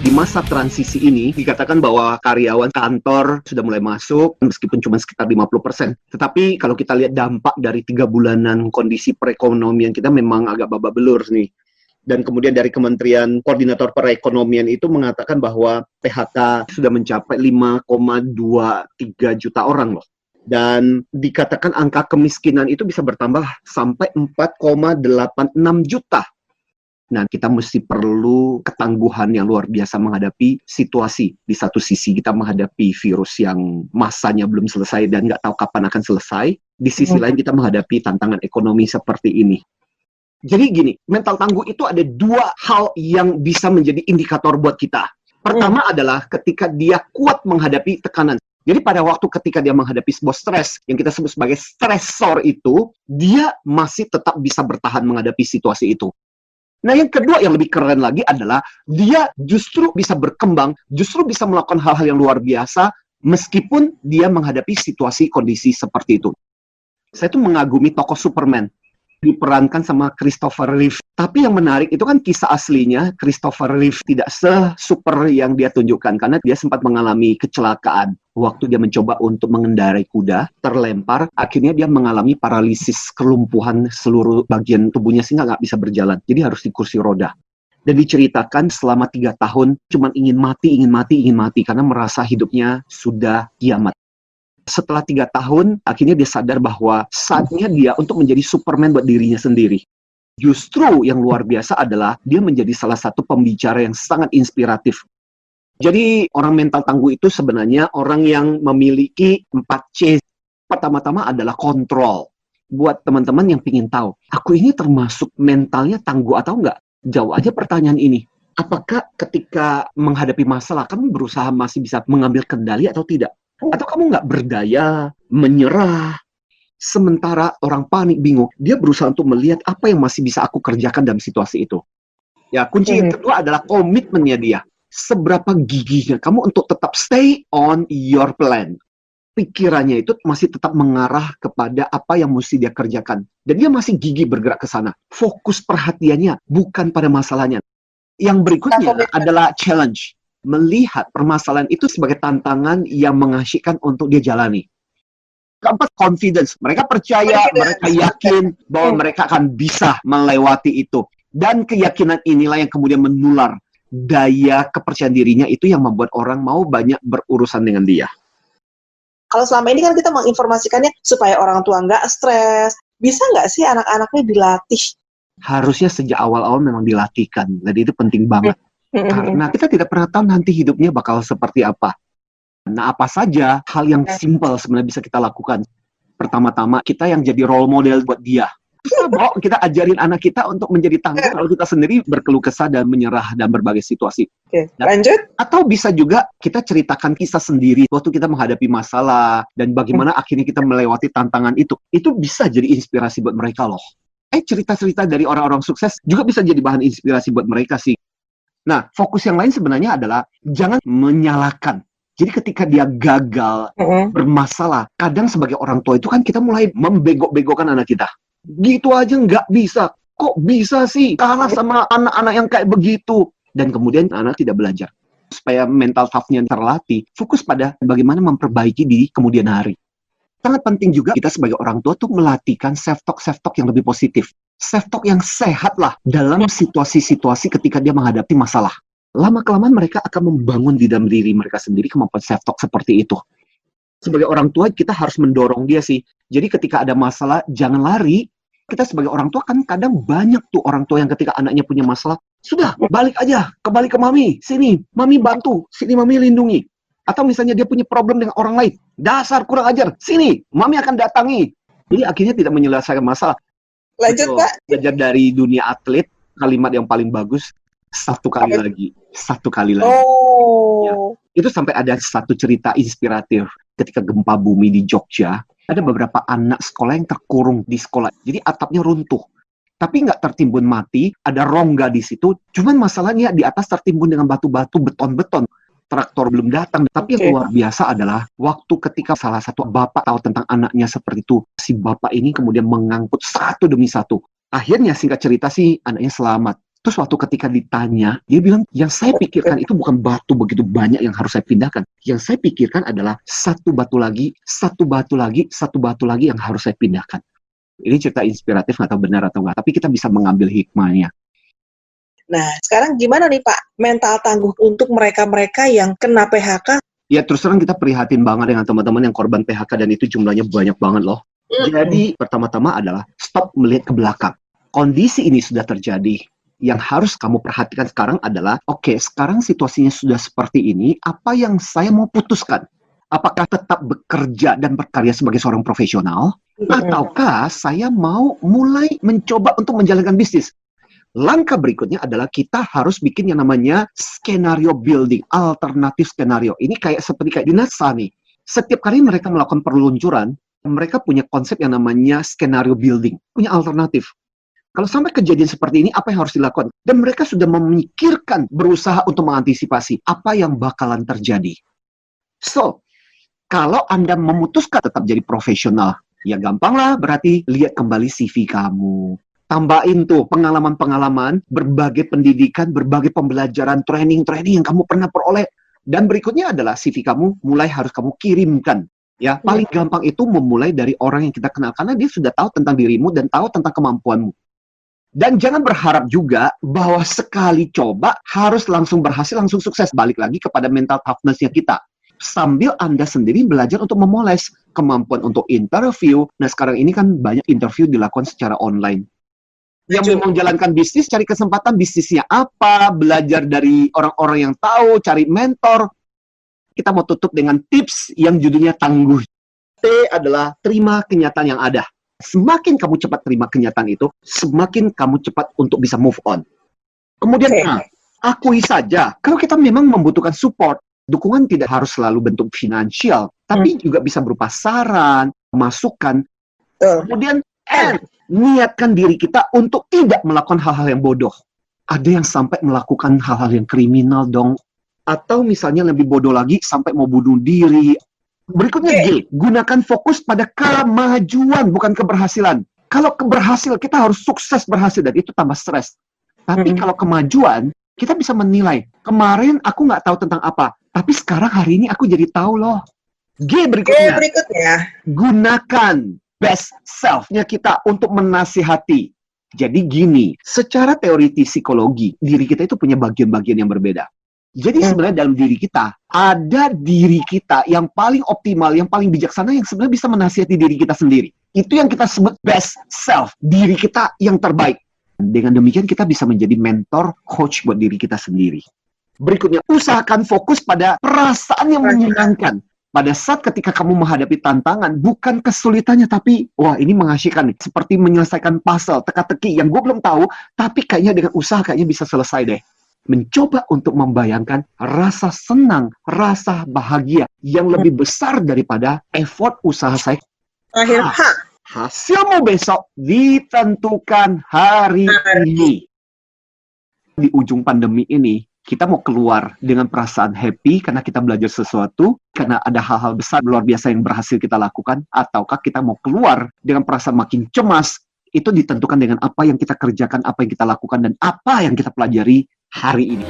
Di masa transisi ini, dikatakan bahwa karyawan kantor sudah mulai masuk, meskipun cuma sekitar 50%. Tetapi kalau kita lihat dampak dari 3 bulanan kondisi perekonomian kita memang agak babak belur nih. Dan kemudian dari Kementerian Koordinator Perekonomian itu mengatakan bahwa PHK sudah mencapai 5,23 juta orang loh. Dan dikatakan angka kemiskinan itu bisa bertambah sampai 4,86 juta. Nah, kita mesti perlu ketangguhan yang luar biasa menghadapi situasi. Di satu sisi kita menghadapi virus yang masanya belum selesai dan nggak tahu kapan akan selesai. Di sisi lain kita menghadapi tantangan ekonomi seperti ini. Jadi gini, mental tangguh itu ada 2 hal yang bisa menjadi indikator buat kita. Pertama adalah ketika dia kuat menghadapi tekanan. Jadi pada waktu ketika dia menghadapi sebuah stres, yang kita sebut sebagai stresor itu, dia masih tetap bisa bertahan menghadapi situasi itu. Nah, yang kedua yang lebih keren lagi adalah dia justru bisa berkembang, justru bisa melakukan hal-hal yang luar biasa meskipun dia menghadapi situasi kondisi seperti itu. Saya tuh mengagumi tokoh Superman, diperankan sama Christopher Reeve. Tapi yang menarik itu kan kisah aslinya Christopher Reeve tidak se-super yang dia tunjukkan karena dia sempat mengalami kecelakaan waktu dia mencoba untuk mengendarai kuda, terlempar, akhirnya dia mengalami paralisis, kelumpuhan seluruh bagian tubuhnya sehingga nggak bisa berjalan. Jadi harus di kursi roda. Dan diceritakan selama 3 tahun cuma ingin mati karena merasa hidupnya sudah kiamat. Setelah 3 tahun, akhirnya dia sadar bahwa saatnya dia untuk menjadi Superman buat dirinya sendiri. Justru yang luar biasa adalah dia menjadi salah satu pembicara yang sangat inspiratif. Jadi orang mental tangguh itu sebenarnya orang yang memiliki 4C. Pertama-tama adalah kontrol. Buat teman-teman yang ingin tahu, aku ini termasuk mentalnya tangguh atau enggak? Jawab aja pertanyaan ini. Apakah ketika menghadapi masalah, kamu berusaha masih bisa mengambil kendali atau tidak? Atau kamu nggak berdaya, menyerah? Sementara orang panik, bingung, dia berusaha untuk melihat apa yang masih bisa aku kerjakan dalam situasi itu. Ya, kunci yang kedua adalah komitmennya dia. Seberapa gigihnya kamu untuk tetap stay on your plan. Pikirannya itu masih tetap mengarah kepada apa yang mesti dia kerjakan. Dan dia masih gigih bergerak ke sana. Fokus perhatiannya bukan pada masalahnya. Yang berikutnya adalah challenge. Melihat permasalahan itu sebagai tantangan yang mengasyikkan untuk dia jalani. Keempat, confidence. Mereka percaya, mereka yakin bahwa mereka akan bisa melewati itu. Dan keyakinan inilah yang kemudian menular. Daya kepercayaan dirinya itu yang membuat orang mau banyak berurusan dengan dia. Kalau selama ini kan kita menginformasikannya supaya orang tua nggak stres. Bisa nggak sih anak-anaknya dilatih? Harusnya sejak awal-awal memang dilatihkan. Jadi itu penting banget. Karena kita tidak pernah tahu nanti hidupnya bakal seperti apa. Nah, apa saja hal yang simpel sebenarnya bisa kita lakukan. Pertama-tama, kita yang jadi role model buat dia. Kita ajarin anak kita untuk menjadi tangguh kalau kita sendiri berkeluh kesah dan menyerah dalam berbagai situasi. Oke, lanjut. Atau bisa juga kita ceritakan kisah sendiri waktu kita menghadapi masalah dan bagaimana akhirnya kita melewati tantangan itu. Itu bisa jadi inspirasi buat mereka loh. Cerita-cerita dari orang-orang sukses juga bisa jadi bahan inspirasi buat mereka sih. Nah, fokus yang lain sebenarnya adalah jangan menyalahkan. Jadi ketika dia gagal, bermasalah, kadang sebagai orang tua itu kan kita mulai membego-begokan anak kita. Gitu aja nggak bisa. Kok bisa sih kalah sama anak-anak yang kayak begitu? Dan kemudian anak tidak belajar. Supaya mental tough-nya terlatih, fokus pada bagaimana memperbaiki di kemudian hari. Sangat penting juga kita sebagai orang tua tuh melatihkan self-talk yang lebih positif. Self-talk yang sehat lah dalam situasi-situasi ketika dia menghadapi masalah. Lama-kelamaan mereka akan membangun di dalam diri mereka sendiri kemampuan self-talk seperti itu. Sebagai orang tua, kita harus mendorong dia sih. Jadi ketika ada masalah, jangan lari. Kita sebagai orang tua kan kadang banyak tuh orang tua yang ketika anaknya punya masalah, sudah, balik aja, kembali ke mami, sini, mami bantu, sini mami lindungi. Atau misalnya dia punya problem dengan orang lain, dasar kurang ajar, sini, mami akan datangi. Jadi akhirnya tidak menyelesaikan masalah. Lanjut, Pak. Belajar dari dunia atlet, kalimat yang paling bagus, satu kali lagi. Ya. Itu sampai ada satu cerita inspiratif ketika gempa bumi di Jogja. Ada beberapa anak sekolah yang terkurung di sekolah. Jadi atapnya runtuh. Tapi nggak tertimbun mati, ada rongga di situ. Cuman masalahnya di atas tertimbun dengan batu-batu, beton-beton. traktor belum datang. Tapi yang Oke. luar biasa adalah waktu ketika salah satu bapak tahu tentang anaknya seperti itu, si bapak ini kemudian mengangkut satu demi satu. Akhirnya singkat cerita sih anaknya selamat. Terus waktu ketika ditanya, dia bilang, yang saya pikirkan itu bukan batu begitu banyak yang harus saya pindahkan. Yang saya pikirkan adalah satu batu lagi, satu batu lagi, satu batu lagi yang harus saya pindahkan. Ini cerita inspiratif, nggak tahu benar atau nggak, tapi kita bisa mengambil hikmahnya. Nah, sekarang gimana nih Pak, mental tangguh untuk mereka-mereka yang kena PHK? Ya terus terang kita prihatin banget dengan teman-teman yang korban PHK dan itu jumlahnya banyak banget loh. Jadi pertama-tama adalah stop melihat ke belakang. Kondisi ini sudah terjadi. Yang harus kamu perhatikan sekarang adalah, oke, sekarang situasinya sudah seperti ini, apa yang saya mau putuskan? Apakah tetap bekerja dan berkarya sebagai seorang profesional? Ataukah saya mau mulai mencoba untuk menjalankan bisnis? Langkah berikutnya adalah kita harus bikin yang namanya skenario building, alternatif skenario. Ini seperti di NASA nih. Setiap kali mereka melakukan peluncuran, mereka punya konsep yang namanya skenario building, punya alternatif. Kalau sampai kejadian seperti ini, apa yang harus dilakukan? Dan mereka sudah memikirkan, berusaha untuk mengantisipasi apa yang bakalan terjadi. So, kalau Anda memutuskan tetap jadi profesional, ya gampang lah, berarti lihat kembali CV kamu. Tambahin tuh pengalaman-pengalaman, berbagai pendidikan, berbagai pembelajaran, training-training yang kamu pernah peroleh. Dan berikutnya adalah CV kamu mulai harus kamu kirimkan. Ya, paling gampang itu memulai dari orang yang kita kenal, karena dia sudah tahu tentang dirimu dan tahu tentang kemampuanmu. Dan jangan berharap juga bahwa sekali coba harus langsung berhasil, langsung sukses. Balik lagi kepada mental toughness-nya kita. Sambil Anda sendiri belajar untuk memoles kemampuan untuk interview. Nah, sekarang ini kan banyak interview dilakukan secara online. Yang mau menjalankan bisnis, cari kesempatan bisnisnya apa, belajar dari orang-orang yang tahu, cari mentor. Kita mau tutup dengan tips yang judulnya tangguh. T adalah terima kenyataan yang ada. Semakin kamu cepat terima kenyataan itu, semakin kamu cepat untuk bisa move on. Kemudian, akui saja, kalau kita memang membutuhkan support, dukungan tidak harus selalu bentuk finansial, tapi juga bisa berupa saran, masukan. Kemudian, niatkan diri kita untuk tidak melakukan hal-hal yang bodoh. Ada yang sampai melakukan hal-hal yang kriminal dong. Atau misalnya lebih bodoh lagi, sampai mau bunuh diri. Berikutnya G, gunakan fokus pada kemajuan, bukan keberhasilan. Kalau keberhasil, kita harus sukses berhasil, dan itu tambah stres. Tapi kalau kemajuan, kita bisa menilai, kemarin aku nggak tahu tentang apa, tapi sekarang hari ini aku jadi tahu loh. G berikutnya, gunakan best self-nya kita untuk menasihati. Jadi gini, secara teori psikologi, diri kita itu punya bagian-bagian yang berbeda. Jadi sebenarnya dalam diri kita, ada diri kita yang paling optimal, yang paling bijaksana, yang sebenarnya bisa menasihati diri kita sendiri. Itu yang kita sebut best self, diri kita yang terbaik. Dengan demikian kita bisa menjadi mentor, coach buat diri kita sendiri. Berikutnya, usahakan fokus pada perasaan yang menyenangkan. Pada saat ketika kamu menghadapi tantangan, bukan kesulitannya, tapi wah ini mengasyikkan nih. Seperti menyelesaikan puzzle, teka-teki yang gue belum tahu, tapi kayaknya dengan usaha kayaknya bisa selesai deh. Mencoba untuk membayangkan rasa senang, rasa bahagia yang lebih besar daripada effort usaha saya. Hasilmu besok ditentukan hari ini. Di ujung pandemi ini, kita mau keluar dengan perasaan happy karena kita belajar sesuatu, karena ada hal-hal besar luar biasa yang berhasil kita lakukan, ataukah kita mau keluar dengan perasaan makin cemas. Itu ditentukan dengan apa yang kita kerjakan, apa yang kita lakukan, dan apa yang kita pelajari hari ini.